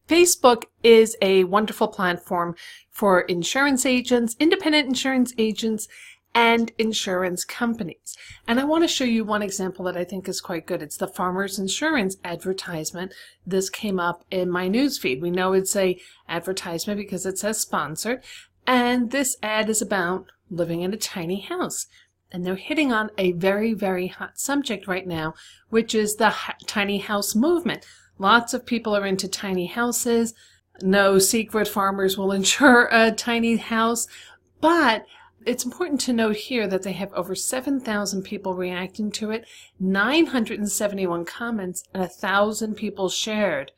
Facebook is a wonderful platform for insurance agents, independent insurance agents, and insurance companies. And I want to show you one example that I think is quite good. It's the Farmers Insurance advertisement. This came up in my newsfeed. We know it's a advertisement because it says sponsored. And this ad is about living in a tiny house. And they're hitting on a very, very hot subject right now, which is the tiny house movement. Lots of people are into tiny houses. No secret, farmers will insure a tiny house. But it's important to note here that they have over 7,000 people reacting to it, 971 comments, and 1,000 people shared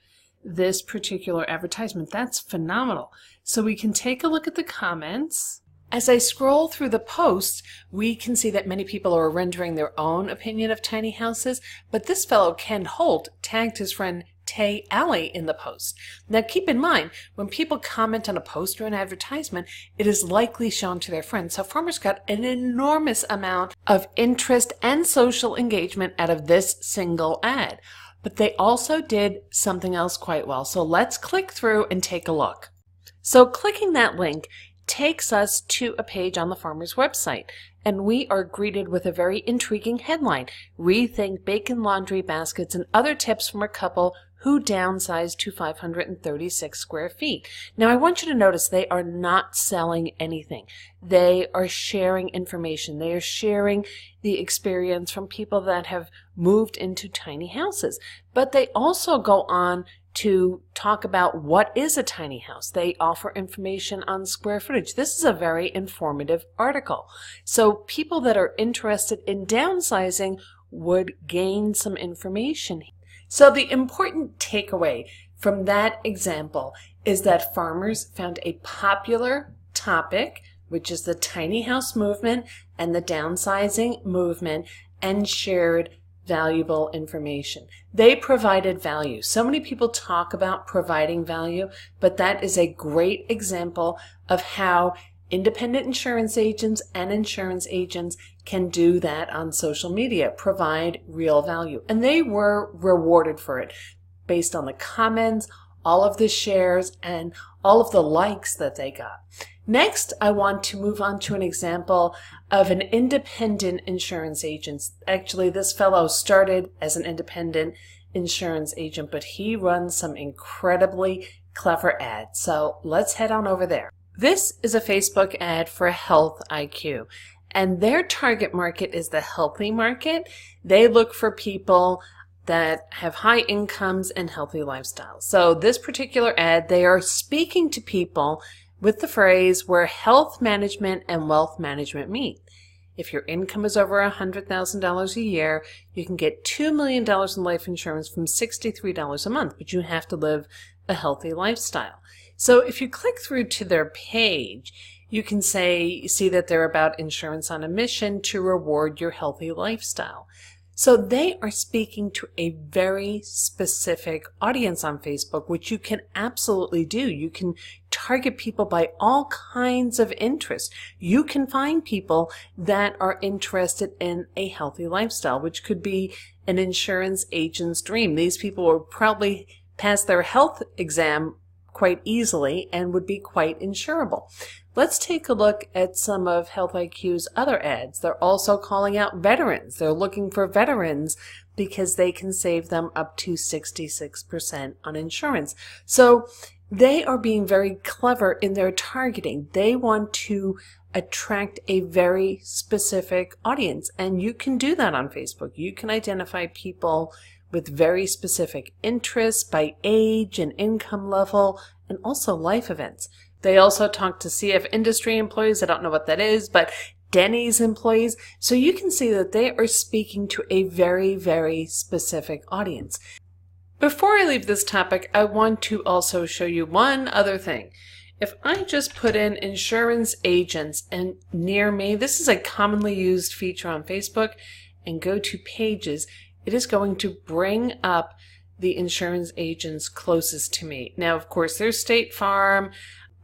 this particular advertisement. That's phenomenal. So we can take a look at the comments. As I scroll through the posts, we can see that many people are rendering their own opinion of tiny houses, but this fellow, Ken Holt, tagged his friend Tay Alley in the post. Now keep in mind, when people comment on a post or an advertisement, it is likely shown to their friends. So farmers got an enormous amount of interest and social engagement out of this single ad. But they also did something else quite well. So let's click through and take a look. So clicking that link takes us to a page on the farmer's website, and we are greeted with a very intriguing headline: Rethink Bacon Laundry Baskets and Other Tips from a Couple Who Downsized to 536 Square Feet. Now I want you to notice they are not selling anything. They are sharing information. They are sharing the experience from people that have moved into tiny houses. But they also go on to talk about what is a tiny house. They offer information on square footage. This is a very informative article. So people that are interested in downsizing would gain some information. So the important takeaway from that example is that farmers found a popular topic, which is the tiny house movement and the downsizing movement, and shared valuable information. They provided value. So many people talk about providing value, but that is a great example of how independent insurance agents and insurance agents can do that on social media, provide real value. And they were rewarded for it based on the comments, all of the shares, and all of the likes that they got. Next, I want to move on to an example of an independent insurance agent. Actually, this fellow started as an independent insurance agent, but he runs some incredibly clever ads. So let's head on over there. This is a Facebook ad for Health IQ, and their target market is the healthy market. They look for people that have high incomes and healthy lifestyles. So this particular ad, they are speaking to people with the phrase where health management and wealth management meet. If your income is over $100,000 a year, you can get $2 million in life insurance from $63 a month, but you have to live a healthy lifestyle. So if you click through to their page, you can see that they're about insurance on a mission to reward your healthy lifestyle. So they are speaking to a very specific audience on Facebook, which you can absolutely do. You can target people by all kinds of interests. You can find people that are interested in a healthy lifestyle, which could be an insurance agent's dream. These people will probably pass their health exam quite easily and would be quite insurable. Let's take a look at some of Health IQ's other ads. They're also calling out veterans. They're looking for veterans because they can save them up to 66% on insurance. So they are being very clever in their targeting. They want to attract a very specific audience, and you can do that on Facebook. You can identify people with very specific interests by age and income level, and also life events. They also talk to CF industry employees. I don't know what that is, but Denny's employees. So you can see that they are speaking to a very, very specific audience. Before I leave this topic, I want to also show you one other thing. If I just put in insurance agents and near me, this is a commonly used feature on Facebook, and go to pages, it is going to bring up the insurance agents closest to me. Now, of course, there's State Farm.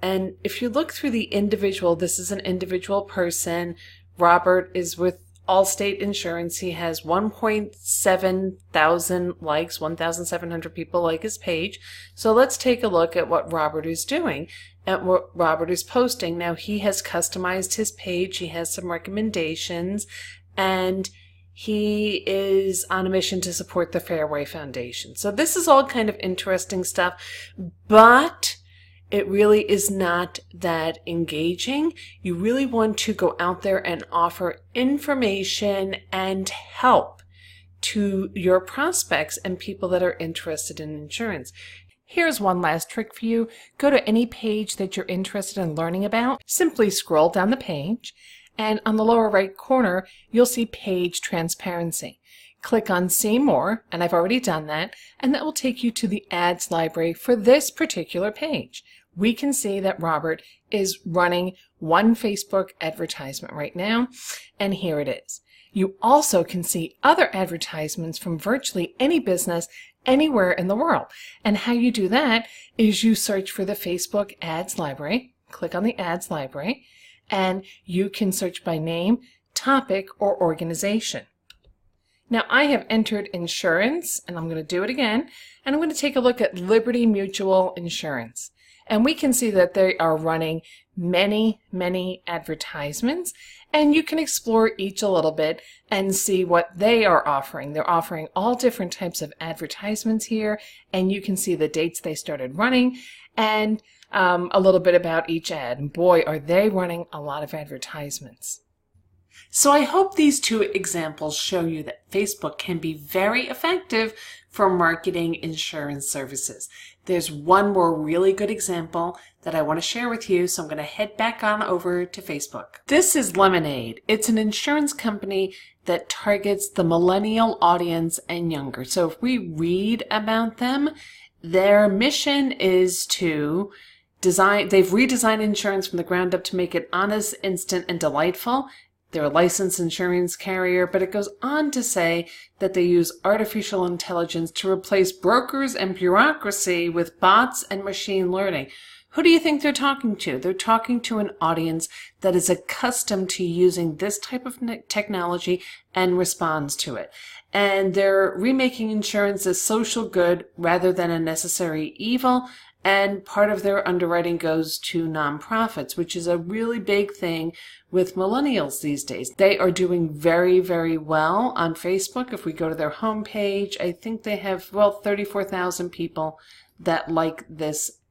And if you look through the individual, this is an individual person. Robert is with Allstate Insurance. He has 1.7 thousand likes, 1,700 people like his page. So let's take a look at what Robert is doing, at what Robert is posting. Now he has customized his page. He has some recommendations, and he is on a mission to support the Fairway Foundation. So this is all kind of interesting stuff, but it really is not that engaging. You really want to go out there and offer information and help to your prospects and people that are interested in insurance. Here's one last trick for you. Go to any page that you're interested in learning about. Simply scroll down the page, and on the lower right corner, you'll see Page Transparency. Click on See More, and I've already done that, and that will take you to the ads library for this particular page. We can see that Robert is running one Facebook advertisement right now, and here it is. You also can see other advertisements from virtually any business anywhere in the world. And how you do that is you search for the Facebook ads library, click on the ads library, and you can search by name, topic, or organization. Now I have entered insurance, and I'm going to do it again, and I'm going to take a look at Liberty Mutual Insurance. And we can see that they are running many, many advertisements, and you can explore each a little bit and see what they are offering. They're offering all different types of advertisements here, and you can see the dates they started running and a little bit about each ad. And boy, are they running a lot of advertisements. So I hope these two examples show you that Facebook can be very effective for marketing insurance services. There's one more really good example that I want to share with you, so I'm going to head back on over to Facebook. This is Lemonade. It's an insurance company that targets the millennial audience and younger. So if we read about them, their mission is to they've redesigned insurance from the ground up to make it honest, instant, and delightful. They're a licensed insurance carrier, but it goes on to say that they use artificial intelligence to replace brokers and bureaucracy with bots and machine learning. Who do you think they're talking to? They're talking to an audience that is accustomed to using this type of technology and responds to it. And they're remaking insurance as social good rather than a necessary evil. And part of their underwriting goes to nonprofits, which is a really big thing with millennials these days. They are doing very, very well on Facebook. If we go to their homepage, I think they have, 34,000 people that like this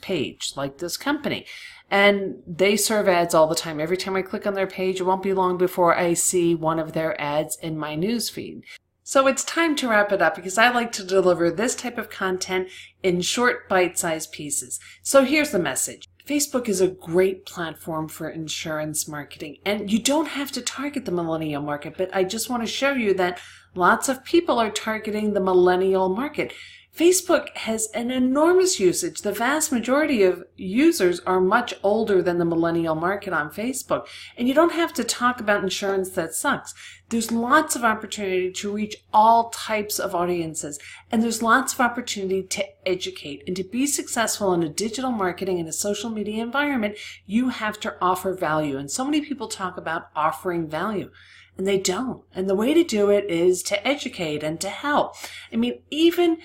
page, like this company. And they serve ads all the time. Every time I click on their page, it won't be long before I see one of their ads in my newsfeed. So it's time to wrap it up because I like to deliver this type of content in short bite-sized pieces. So here's the message. Facebook is a great platform for insurance marketing, and you don't have to target the millennial market, but I just want to show you that lots of people are targeting the millennial market. Facebook has an enormous usage. The vast majority of users are much older than the millennial market on Facebook. And you don't have to talk about insurance that sucks. There's lots of opportunity to reach all types of audiences. And there's lots of opportunity to educate. And to be successful in a digital marketing and a social media environment, you have to offer value. And so many people talk about offering value. And they don't. And the way to do it is to educate and to help. I mean, even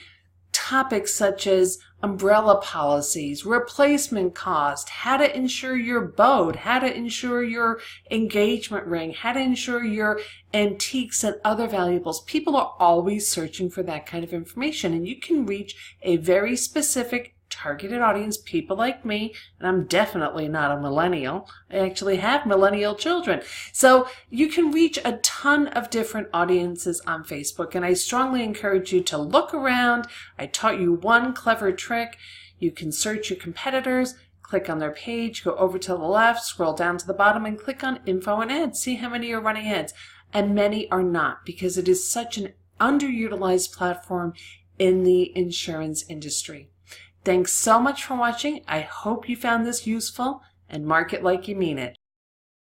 topics such as umbrella policies, replacement cost, how to insure your boat, how to insure your engagement ring, how to insure your antiques and other valuables. People are always searching for that kind of information, and you can reach a very specific targeted audience, people like me, and I'm definitely not a millennial. I actually have millennial children. So you can reach a ton of different audiences on Facebook, and I strongly encourage you to look around. I taught you one clever trick. You can search your competitors, click on their page, go over to the left, scroll down to the bottom, and click on Info and Ads. See how many are running ads. And many are not, because it is such an underutilized platform in the insurance industry. Thanks so much for watching. I hope you found this useful, and market like you mean it.